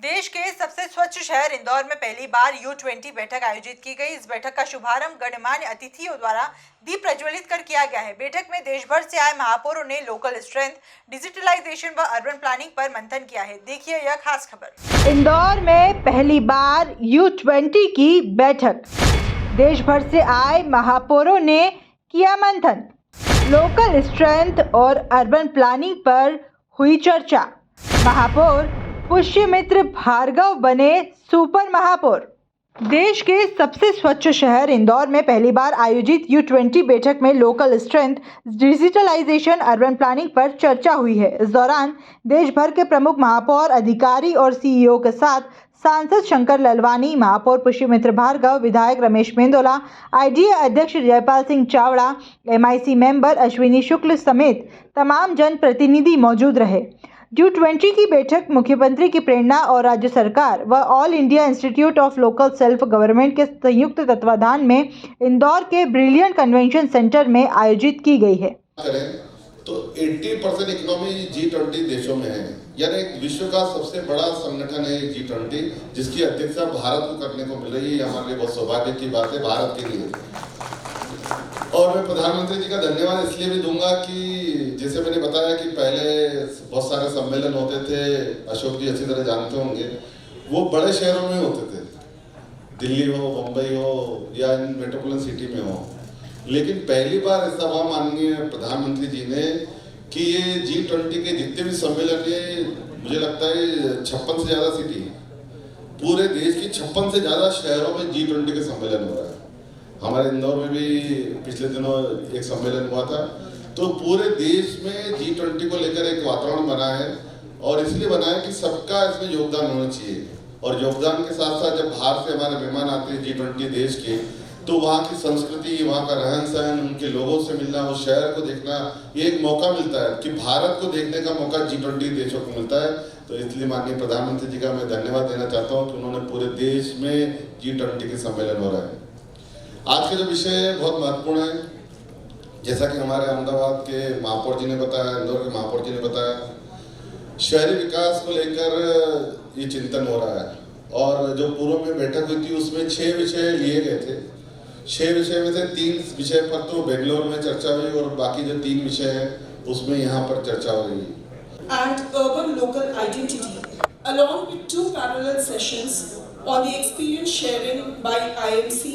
देश के सबसे स्वच्छ शहर इंदौर में पहली बार U20 बैठक आयोजित की गई। इस बैठक का शुभारंभ गणमान्य अतिथियों द्वारा दीप प्रज्वलित कर किया गया है। बैठक में देश भर से आए महापौरों ने लोकल स्ट्रेंथ, डिजिटलाइजेशन व अर्बन प्लानिंग पर मंथन किया है। देखिए यह खास खबर। इंदौर में पहली बार U20 की बैठक, देश भर से आए महापौरों ने किया मंथन, लोकल स्ट्रेंथ और अर्बन प्लानिंग पर हुई चर्चा। महापौर पुष्यमित्र भार्गव बने सुपर महापौर। देश के सबसे स्वच्छ शहर इंदौर में पहली बार आयोजित U20 बैठक में local strength, digitalization, urban planning पर चर्चा हुई है। इस दौरान देश भर के प्रमुख महापौर, अधिकारी और सीईओ के साथ सांसद शंकर ललवानी, महापौर पुष्यमित्र भार्गव, विधायक रमेश मेंदोला, आईडीए अध्यक्ष जयपाल सिंह चावड़ा, MIC मेंबर अश्विनी शुक्ल समेत तमाम जनप्रतिनिधि मौजूद रहे। U20 की बैठक मुख्यमंत्री की प्रेरणा और राज्य सरकार व all India institute of local self government के संयुक्त तत्वाधान में इंदौर के ब्रिलियंट कन्वेंशन सेंटर में आयोजित की गई है। तो 80% इकोनॉमी G20 देशों में है, यानी विश्व का सबसे बड़ा संगठन है G20, जिसकी अध्यक्षता भारत को करने को मिल रही है। हमारे लिए बहुत सौभाग्य की बात है भारत के लिए। और मैं प्रधानमंत्री जी का धन्यवाद इसलिए भी दूंगा कि जैसे मैंने बताया कि पहले बहुत सारे सम्मेलन होते थे, अशोक जी अच्छी तरह जानते होंगे, वो बड़े शहरों में होते थे, दिल्ली हो, मुंबई हो या मेट्रोपोलिटन सिटी में हो। लेकिन पहली बार इस सभा माननीय प्रधानमंत्री जी ने कि ये G20 के जितने भी सम्मेलन है, मुझे लगता है 56 से ज़्यादा सिटी, पूरे देश की 56 से ज़्यादा शहरों में G20 के सम्मेलन हो रहा है। हमारे इंदौर में भी पिछले दिनों एक सम्मेलन हुआ था। तो पूरे देश में G20 को लेकर एक वातावरण बना है और इसलिए बना है कि सबका इसमें योगदान होना चाहिए। और योगदान के साथ साथ जब बाहर से हमारे मेहमान आते हैं G20 देश के, तो वहाँ की संस्कृति, वहाँ का रहन सहन, उनके लोगों से मिलना, उस शहर को देखना, ये एक मौका मिलता है कि भारत को देखने का मौका G20 देशों को मिलता है। तो इसलिए माननीय प्रधानमंत्री जी का मैं धन्यवाद देना चाहता हूँ कि उन्होंने पूरे देश में G20 के सम्मेलन हो रहा है। आज का जो विषय बहुत महत्वपूर्ण है, जैसा कि हमारे अहमदाबाद के महापौर जी ने बताया, इंदौर के महापौर जी ने बताया, शहरी विकास को लेकर ये चिंतन हो रहा है। और जो पूर्व में बैठक हुई थी उसमें 6 विषय लिए गए थे। 6 विषय में से 3 विषय पर तो बेंगलोर में चर्चा हुई और बाकी जो 3 विषय हैं उसमें यहाँ पर चर्चा हो रही है। And urban local identity, along with 2 parallel sessions on the experience sharing by IMC,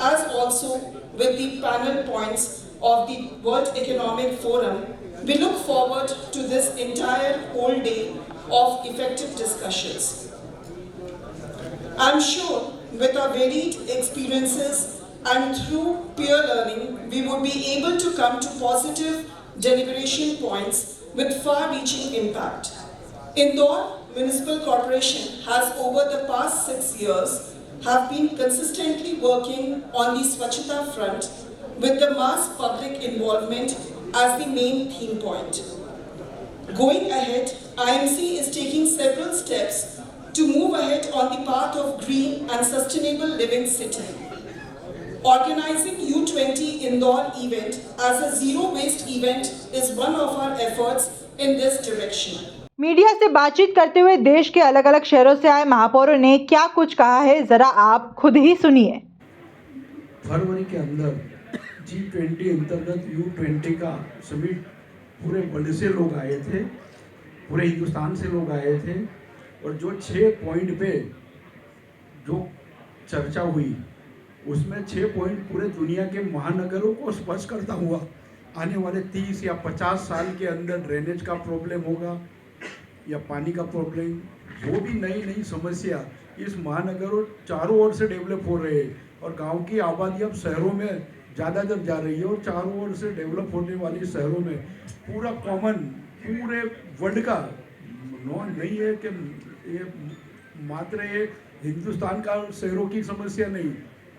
as also with the panel points of the World Economic Forum. We look forward to this entire whole day of effective discussions. I'm sure with our varied experiences and through peer learning, we would be able to come to positive deliberation points with far-reaching impact. Indore Municipal Corporation has over the past 6 years have been consistently working on the Swachhata front with the mass public involvement as the main theme point. Going ahead, IMC is taking several steps to move ahead on the path of green and sustainable living city. Organizing U20 Indore event as a zero waste event is one of our efforts in this direction. Media से बातचीत करते हुए देश के अलग अलग शहरों से आए महापौरों ने क्या कुछ कहा है, जरा आप खुद ही सुनिए। फरवरी के अंदर G20 अंतर्गत U20 का सभी पूरे वर्ल्ड से लोग आए थे, पूरे हिंदुस्तान से लोग आए थे और जो 6 पॉइंट पे जो चर्चा हुई उसमें 6 पॉइंट पूरे दुनिया के महानगरों को स्पर्श करता हुआ आने वाले 30 या 50 साल के अंदर ड्रेनेज का प्रॉब्लम होगा या पानी का प्रॉब्लम, वो भी नई नई समस्या इस महानगरों चारों ओर से डेवलप हो रहे हैं और गांव की आबादी अब शहरों में ज़्यादातर जा रही है और चारों ओर से डेवलप होने वाली शहरों में पूरा कॉमन पूरे वर्ल्ड का नहीं है कि ये मात्र ये हिंदुस्तान का शहरों की समस्या नहीं,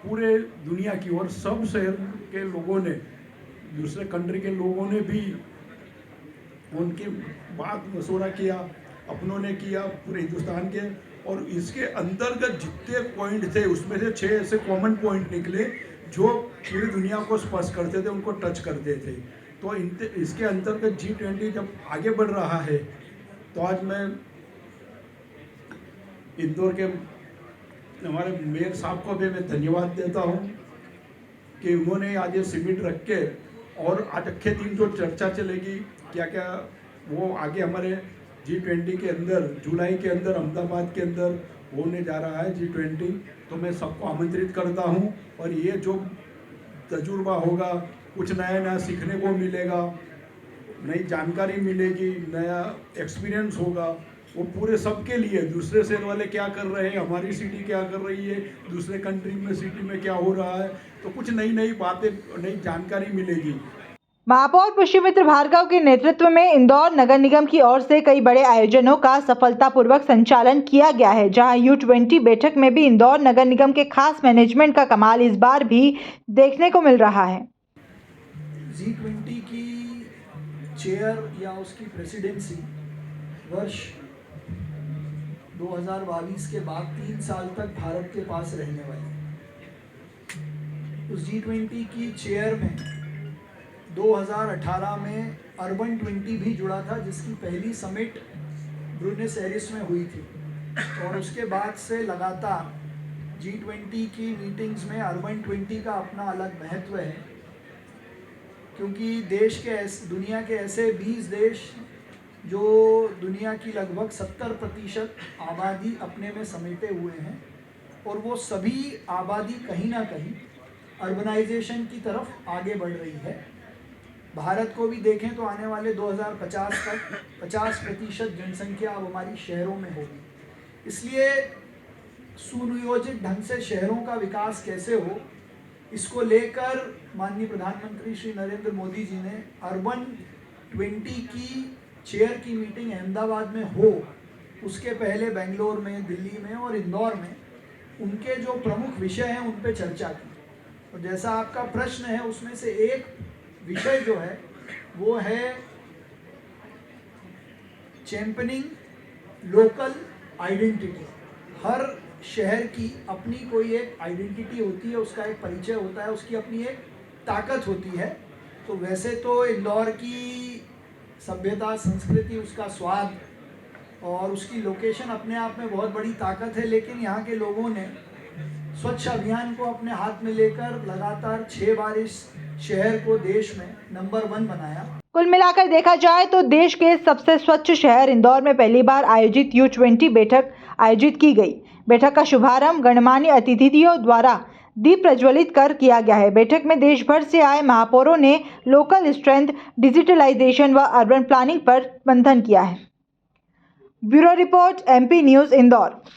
पूरे दुनिया की। और सब शहर के लोगों ने, दूसरे कंट्री के लोगों ने भी उनकी बात मशवरा किया, अपनों ने किया, पूरे हिंदुस्तान के। और इसके अंतर्गत जितने पॉइंट थे उसमें से 6 ऐसे कॉमन पॉइंट निकले जो पूरी दुनिया को स्पर्श करते थे, उनको टच करते थे। तो इसके अंतर्गत G20 जब आगे बढ़ रहा है तो आज मैं इंदौर के हमारे मेयर साहब को भी मैं धन्यवाद देता हूँ कि उन्होंने आज ये शिविर रख के, और आज अक्खे दिन जो चर्चा चलेगी क्या क्या वो आगे हमारे G20 के अंदर जुलाई के अंदर अहमदाबाद के अंदर होने जा रहा है G20। तो मैं सबको आमंत्रित करता हूँ, और ये जो तजुर्बा होगा, कुछ नया नया सीखने को मिलेगा, नई जानकारी मिलेगी, नया एक्सपीरियंस होगा, वो पूरे सबके लिए, दूसरे शहर वाले क्या कर रहे हैं, हमारी सिटी क्या कर रही है, दूसरे कंट्री में सिटी में क्या हो रहा है, तो कुछ नई नई बातें, नई जानकारी मिलेगी। महापौर पुष्यमित्र भार्गव के नेतृत्व में इंदौर नगर निगम की ओर से कई बड़े आयोजनों का सफलतापूर्वक संचालन किया गया है, जहां U20 बैठक में भी इंदौर नगर निगम के खास मैनेजमेंट का कमाल इस बार भी देखने को मिल रहा है। G20 की चेयर या उसकी प्रेसिडेंसी वर्ष 2022 के बाद 3 साल तक भारत के पास रहने वाली है। उस G20 की चेयर में 2018 में अर्बन 20 भी जुड़ा था, जिसकी पहली समिट ब्रूनेस एयर्स में हुई थी, और उसके बाद से लगातार G20 की मीटिंग्स में अर्बन 20 का अपना अलग महत्व है, क्योंकि दुनिया के ऐसे 20 देश जो दुनिया की लगभग 70% आबादी अपने में समेटे हुए हैं, और वो सभी आबादी कहीं ना कहीं अर्बनाइजेशन की तरफ आगे बढ़ रही है। भारत को भी देखें तो आने वाले 2050 तक 50% जनसंख्या अब हमारी शहरों में होगी। इसलिए सुनियोजित ढंग से शहरों का विकास कैसे हो, इसको लेकर माननीय प्रधानमंत्री श्री नरेंद्र मोदी जी ने अर्बन 20 की चेयर की मीटिंग अहमदाबाद में हो, उसके पहले बेंगलोर में, दिल्ली में और इंदौर में उनके जो प्रमुख विषय हैं उन पे चर्चा की। और जैसा आपका प्रश्न है, उसमें से एक विषय जो है वो है चैंपियनिंग लोकल आइडेंटिटी। हर शहर की अपनी कोई एक आइडेंटिटी होती है, उसका एक परिचय होता है, उसकी अपनी एक ताकत होती है। तो वैसे तो इंदौर की सभ्यता, संस्कृति, उसका स्वाद और उसकी लोकेशन अपने आप में बहुत बड़ी ताकत है, लेकिन यहाँ के लोगों ने स्वच्छ अभियान को अपने हाथ में लेकर लगातार 6 बार इस शहर को देश में नंबर 1 बनाया। कुल मिलाकर देखा जाए तो देश के सबसे स्वच्छ शहर इंदौर में पहली बार आयोजित U20 बैठक आयोजित की गई। बैठक का शुभारंभ गणमान्य अतिथियों द्वारा दीप प्रज्वलित कर किया गया है। बैठक में देश भर से आए महापौरों ने लोकल स्ट्रेंथ, डिजिटलाइजेशन व अर्बन प्लानिंग पर मंथन किया है। Bureau report, MP news, Indore.